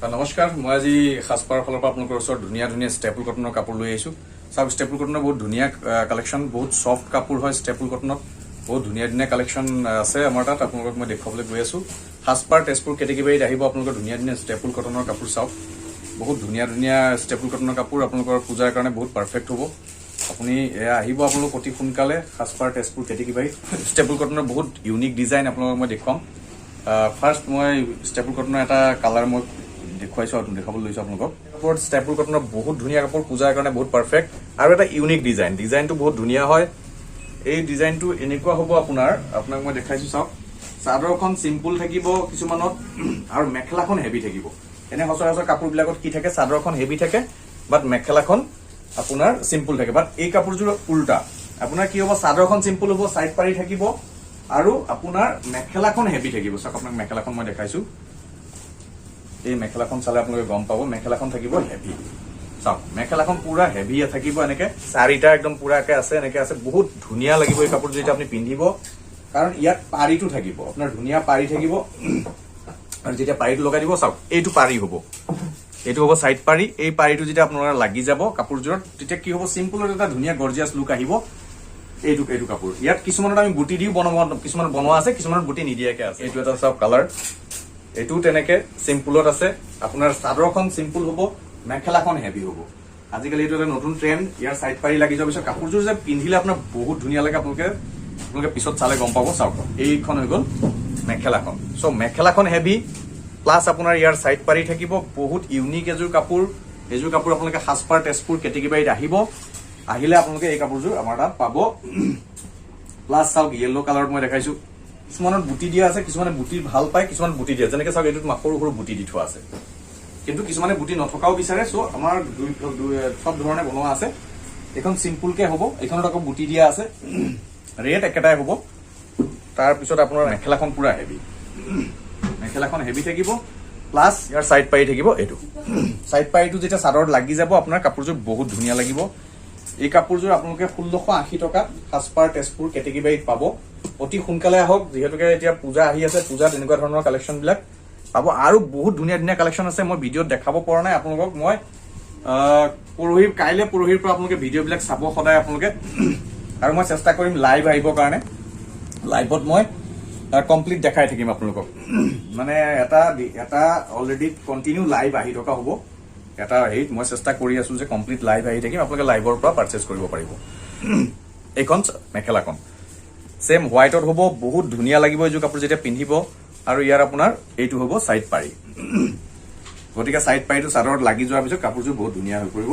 নমস্কাৰ মই আজি খাসপাৰৰ ফালৰ পৰা আপোনালোকৰ ওচৰত ধুনীয়া ধুনীয়া ষ্টেপল কটনৰ কাপোৰ লৈ আহিছোঁ। চাওক ষ্টেপল কটনৰ বহুত ধুনীয়া কালেকশ্যন, বহুত ছফ্ট কাপোৰ হয়। ষ্টেপল কটনত বহুত ধুনীয়া ধুনীয়া কালেকশ্যন আছে আমাৰ তাত। আপোনালোকক মই দেখুৱাবলৈ গৈ আছোঁ। খাসপাৰ তেজপুৰ কেটেগীবাৰীত আহিব আপোনালোকৰ ধুনীয়া ধুনীয়া ষ্টেপল কটনৰ কাপোৰ চাওক। বহুত ধুনীয়া ধুনীয়া ষ্টেপল কটনৰ কাপোৰ আপোনালোকৰ পূজাৰ কাৰণে বহুত পাৰফেক্ট হ'ব। আপুনি আহিব আপোনালোক অতি সোনকালে খাসপাৰ তেজপুৰ কেটেগীবাৰীত। ষ্টেপল কটনৰ বহুত ইউনিক ডিজাইন আপোনালোকক মই দেখুৱাম। ফাৰ্ষ্ট মই ষ্টেপল কটনৰ এটা কালাৰ মই দেখুৱাইছো আৰু দেখাবলৈ লৈছো আপোনালোকক। কাপোৰ ষ্টেপল কটনৰ বহুত ধুনীয়া কাপোৰ, পূজাৰ কাৰণে বহুত পাৰফেক্ট আৰু এটা ইউনিক ডিজাইন। ডিজাইনটো বহুত ধুনীয়া হয়। এই ডিজাইনটো এনেকুৱা হ'ব আপোনাক মই দেখাইছো চাওক। চাদৰখন চিম্পুল থাকিব কিছুমানত আৰু মেখেলাখন হেভি থাকিব। এনে সচৰাচৰ কাপোৰবিলাকত কি থাকে, চাদৰখন হেভি থাকে বাট মেখেলাখন আপোনাৰ চিম্পুল থাকে। বাট এই কাপোৰযোৰ উল্টা, আপোনাৰ কি হ'ব, চাদৰখন চিম্পুল হ'ব, চাইড পাৰি থাকিব আৰু আপোনাৰ মেখেলাখন হেভি থাকিব। চাওক আপোনাক মেখেলাখন মই দেখাইছো। এই মেখেলাখন চালে আপোনালোকে গম পাব, মেখেলাখন থাকিব হেভি। চাওক মেখেলাখন পুৰা হেভি থাকিব, এনেকে চাৰিটা একদম পুৰাকে আছে, এনেকে আছে। বহুত ধুনীয়া লাগিব এই কাপোৰ যেতিয়া আপুনি পিন্ধিব, কাৰণ ইয়াত পাৰিটো থাকিব, আপোনাৰ ধুনীয়া পাৰি থাকিব। আৰু যেতিয়া পাৰিটো লগাই দিব, চাওক এইটো পাৰি হ'ব, এইটো হ'ব চাইড পাৰি। এই পাৰিটো যেতিয়া আপোনাৰ লাগি যাব কাপোৰযোৰত, তেতিয়া কি হ'ব, চিম্পুলত এটা ধুনীয়া গৰ্জিয়াছ লুক আহিব। এইটো কাপোৰ ইয়াত কিছুমানত আমি বুটি দিও কিছুমানত বনোৱা আছে, কিছুমানত বুটি নিদিয়াকে আছে। এইটো এটা চাওক কালাৰ, এইটো তেনেকে চিম্পুলত আছে। আপোনাৰ চাদৰখন চিম্পুল হ'ব, মেখেলাখন হেভি হ'ব। আজিকালি এইটো এটা নতুন ট্ৰেণ্ড। ইয়াৰ চাইড পাৰি লাগি যোৱাৰ পিছত কাপোৰযোৰ যে পিন্ধিলে আপোনাৰ বহুত ধুনীয়া লাগে। আপোনালোকে পিছত চালে গম পাব। চাওক এইখন হৈ গ'ল মেখেলাখন। চ' মেখেলাখন হেভি প্লাছ আপোনাৰ ইয়াৰ চাইড পাৰি থাকিব। বহুত ইউনিক এযোৰ কাপোৰ। এইযোৰ কাপোৰ আপোনালোকে খাসপাৰ তেজপুৰ কেটেগীবাৰীত আহিলে আপোনালোকে এই কাপোৰযোৰ আমাৰ তাত পাব। প্লাছ চাওক য়েল্লো কালাৰত মই দেখাইছো। কিছুমানত বুটি দিয়া আছে, কিছুমানে বুটি ভাল পায়, কিছুমান বুটি দিয়া। যেনেকে চাওক এইটোত সৰু সৰু বুটি দি থোৱা আছে, কিন্তু কিছুমানে বুটি নথকাও বিচাৰে। চ' আমাৰ চব ধৰণে বনোৱা আছে। এইখন চিম্পুলকে হ'ব, এইখনত আকৌ বুটি দিয়া আছে। ৰেট একেটাই হ'ব। তাৰপিছত আপোনাৰ মেখেলাখন পুৰা হেভি, মেখেলাখন হেভি থাকিব প্লাছ ইয়াৰ চাইড পাৰি থাকিব। এইটো চাইড পাৰিটো যেতিয়া চাদৰত লাগি যাব আপোনাৰ কাপোৰযোৰ বহুত ধুনীয়া লাগিব। এই কাপোৰযোৰ আপোনালোকে 1680 টকাত খাসপাৰ তেজপুৰ কেটেগীবাৰীত পাব। অতি সোনকালে আহক, যিহেতুকে এতিয়া পূজা আহি আছে। পূজাত এনেকুৱা ধৰণৰ কালেকশ্যন বিলাক পাব আৰু বহুত ধুনীয়া ধুনীয়া কালেকশ্যন আছে। মই ভিডিঅ'ত দেখাব পৰা নাই আপোনালোকক। মই কাইলৈ পৰহিৰ পৰা আপোনালোকে ভিডিঅ' বিলাক চাব সদায় আপোনালোকে। আৰু মই চেষ্টা কৰিম লাইভ আহিবৰ কাৰণে। লাইভত মই কমপ্লিট দেখাই থাকিম আপোনালোকক। মানে এটা অলৰেডি কণ্টিনিউ লাইভ আহি থকা হ'ব। এটা হেৰিত মই চেষ্টা কৰি আছো যে কমপ্লিট লাইভ আহি থাকিম, আপোনালোকে লাইভৰ পৰা পাৰচেজ কৰিব পাৰিব। এইখন মেখেলাখন চেম হোৱাইটত হ'ব, বহুত ধুনীয়া লাগিব এইযোৰ কাপোৰ যেতিয়া পিন্ধিব। আৰু ইয়াৰ আপোনাৰ এইটো হ'ব চাইড পাৰি। গতিকে চাইড পাৰিটো চাদৰত লাগি যোৱাৰ পিছত কাপোৰযোৰ বহুত ধুনীয়া হৈ পৰিব।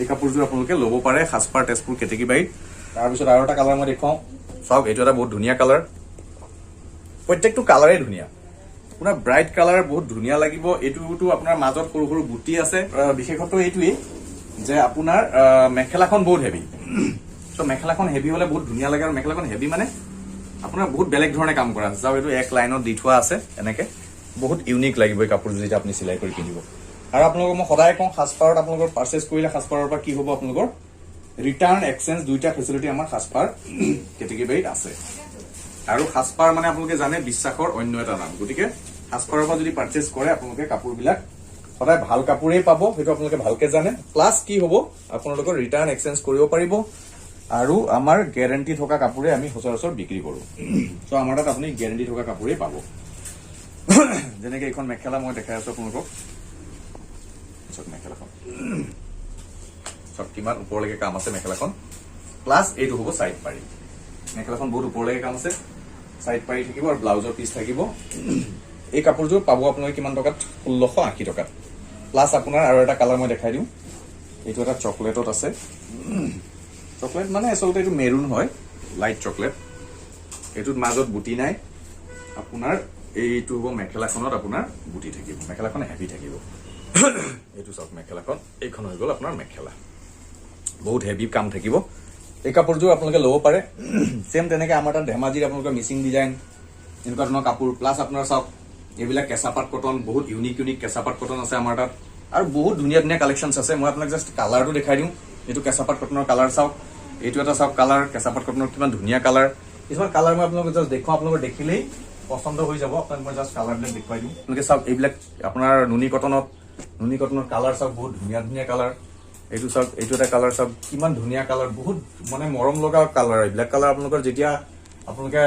এই কাপোৰযোৰ আপোনালোকে ল'ব পাৰে খাসপাৰ তেজপুৰ কেটেগীবাৰীত। তাৰপিছত আৰু এটা কালাৰ মই দেখুৱাওঁ। চাওক এইটো এটা বহুত ধুনীয়া কালাৰ। প্ৰত্যেকটো কালাৰেই ধুনীয়া, আপোনাৰ ব্ৰাইট কালাৰ, বহুত ধুনীয়া লাগিব। এইটোতো আপোনাৰ মাজত সৰু সৰু বুটি আছে। বিশেষত্ব এইটোৱেই যে আপোনাৰ মেখেলাখন বহুত হেভি। চ' মেখেলাখন হেভি হলে বহুত ধুনীয়া লাগে। আৰু মেখেলাখন হেভি মানে আপোনাৰ বহুত বেলেগ ধৰণে কাম কৰা আছে। চাওক এইটো এক লাইনত দি থোৱা আছে, এনেকে বহুত ইউনিক লাগিব এই কাপোৰযোৰ যেতিয়া আপুনি চিলাই কৰি পিন্ধিব। আৰু আপোনালোকক মই সদায় কওঁ, খাসপাৰত আপোনালোকৰ পাৰচেজ কৰিলে খাসপাৰৰ পৰা কি হ'ব, আপোনালোকৰ ৰিটাৰ্ণ এক্সচেঞ্জ দুইটা ফেচিলিটি আমাৰ খাসপাৰ কেটেগীবাৰীত আছে। আৰু খাসপাৰ মানে আপোনালোকে জানে বিশ্বাসৰ অন্য এটা নাম। গতিকে খাসপাৰৰ পৰা যদি পাৰচেজ কৰে আপোনালোকে কাপোৰবিলাক সদায় ভাল কাপোৰেই পাব, সেইটো আপোনালোকে ভালকে জানে। প্লাছ কি হ'ব, আপোনালোকৰ ৰিটাৰ্ণ এক্সচেঞ্জ কৰিব পাৰিব। আৰু আমাৰ গেৰেণ্টি থকা কাপোৰে আমি সচৰাচৰ বিক্ৰী কৰো। চ' আমাৰ তাত আপুনি গেৰেণ্টি থকা কাপোৰেই পাব। যেনেকে এইখন মেখেলা মই দেখাই আছো আপোনালোকক। চাওক মেখেলাখন, চাওক কিমান ওপৰলৈকে কাম আছে মেখেলাখন। প্লাছ এইটো হ'ব চাইড পাৰি। মেখেলাখন বহুত ওপৰলৈকে কাম আছে, চাইড পাৰি থাকিব আৰু ব্লাউজৰ পিচ থাকিব। এই কাপোৰযোৰ পাব আপোনালোকে কিমান টকাত, 1680 টকাত। প্লাছ আপোনাৰ আৰু এটা কালাৰ মই দেখাই দিওঁ। এইটো এটা চকলেটত আছে। চকলেট মানে আচলতে এইটো মেৰুন হয়, লাইট চকলেট। এইটোত মাজত বুটি নাই। আপোনাৰ এইটো হ'ব মেখেলাখনত আপোনাৰ বুটি থাকিব, মেখেলাখন হেভি থাকিব। এইটো চাওক মেখেলাখন, এইখন হৈ গ'ল আপোনাৰ মেখেলা, বহুত হেভি কাম থাকিব। এই কাপোৰযোৰ আপোনালোকে ল'ব পাৰে। চেম তেনেকে আমাৰ তাত ধেমাজিত আপোনালোকৰ মিচিং ডিজাইন এনেকুৱা ধৰণৰ কাপোৰ। প্লাছ আপোনাৰ চাওক এইবিলাক কেঁচাপাত কটন, বহুত ইউনিক কেঁচাপাত কটন আছে আমাৰ তাত। আৰু বহুত ধুনীয়া ধুনীয়া কালেকশ্যন আছে। মই আপোনাক জাষ্ট কালাৰটো দেখাই দিওঁ। এইটো কেঁচাপাত কটনৰ কালাৰ চাওক। এইটো এটা চাওক কালাৰ, কেঁচাপাত কটনৰ কিমান ধুনীয়া কালাৰ। কিছুমান কালাৰ মই আপোনালোকক জাষ্ট দেখুৱাওঁ, আপোনালোকৰ দেখিলেই পছন্দ হৈ যাব। আপোনাক মই জাষ্ট কালাৰবিলাক দেখুৱাই দিওঁ। আপোনালোকে চাওক, এইবিলাক আপোনাৰ নুনি কটনৰ কালাৰ চাওক, বহুত ধুনীয়া ধুনীয়া কালাৰ। এইটো চাওক, এইটো এটা কালাৰ চাওক, কিমান ধুনীয়া কালাৰ, বহুত মানে মৰম লগা কালাৰ। এইবিলাক কালাৰ আপোনালোকৰ যেতিয়া আপোনালোকে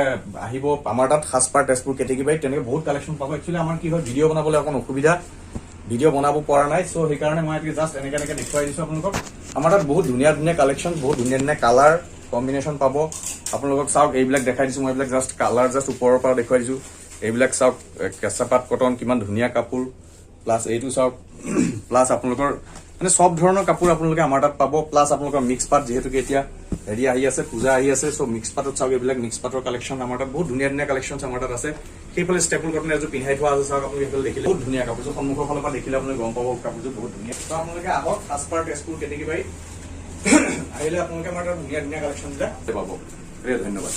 আহিব আমাৰ তাত সাজপাৰ তেজপুৰ কেটেগীবাৰীত, তেনেকে বহুত কালেকশ্যন পাব। একচুৱেলি আমাৰ কি হয়, ভিডিঅ' বনাবলৈ অকণ অসুবিধা, ভিডিঅ' বনাব পৰা নাই। চ' সেইকাৰণে মই জাষ্ট এনেকে দেখুৱাই দিছোঁ আপোনালোকক। আমাৰ তাত বহুত ধুনীয়া ধুনীয়া কালেকশ্যন, বহুত ধুনীয়া ধুনীয়া কালাৰ কম্বিনেশ্যন পাব। আপোনালোকক চাওক, এইবিলাক দেখাই দিছোঁ মই, এইবিলাক জাষ্ট কালাৰ জাষ্ট ওপৰৰ পৰা দেখুৱাই দিছোঁ। এইবিলাক চাওক, কেঁচা পাট কটন, কিমান ধুনীয়া কাপোৰ। প্লাছ এইটো চাওক, প্লাছ আপোনালোকৰ মানে চব ধৰণৰ কাপোৰ আপোনালোকে আমাৰ তাত পাব। প্লাছ আপোনালোকৰ মিক্স পাট, যিহেতুকে এতিয়া হেৰি আহি আছে, পূজা আহি আছে। চ' মিক্স পাটত চাওক, এইবিলাক মিক্স পাটৰ কালেকশ্যন আমাৰ তাত বহুত ধুনীয়া ধুনীয়া কালেকশ্যন আমাৰ তাত আছে। সেইফালে ষ্টেপল কটন এযোৰ পিন্ধাই থোৱা আছে চাওক, আপুনি সেইফালে দেখিলে বহুত ধুনীয়া কাপোৰযোৰ, সন্মুখৰ ফালৰ পৰা দেখিলে আপুনি গম পাব কাপোৰযোৰ বহুত ধুনীয়া। ত' আপোনালোকে আহক সাজপাৰ তেজপুৰ কেটেগীবাৰীত, আহিলে আপোনালোকে আমাৰ তাত ধুনীয়া ধুনীয়া কালেকশ্যন বিলাক পাব। ধন্যবাদ।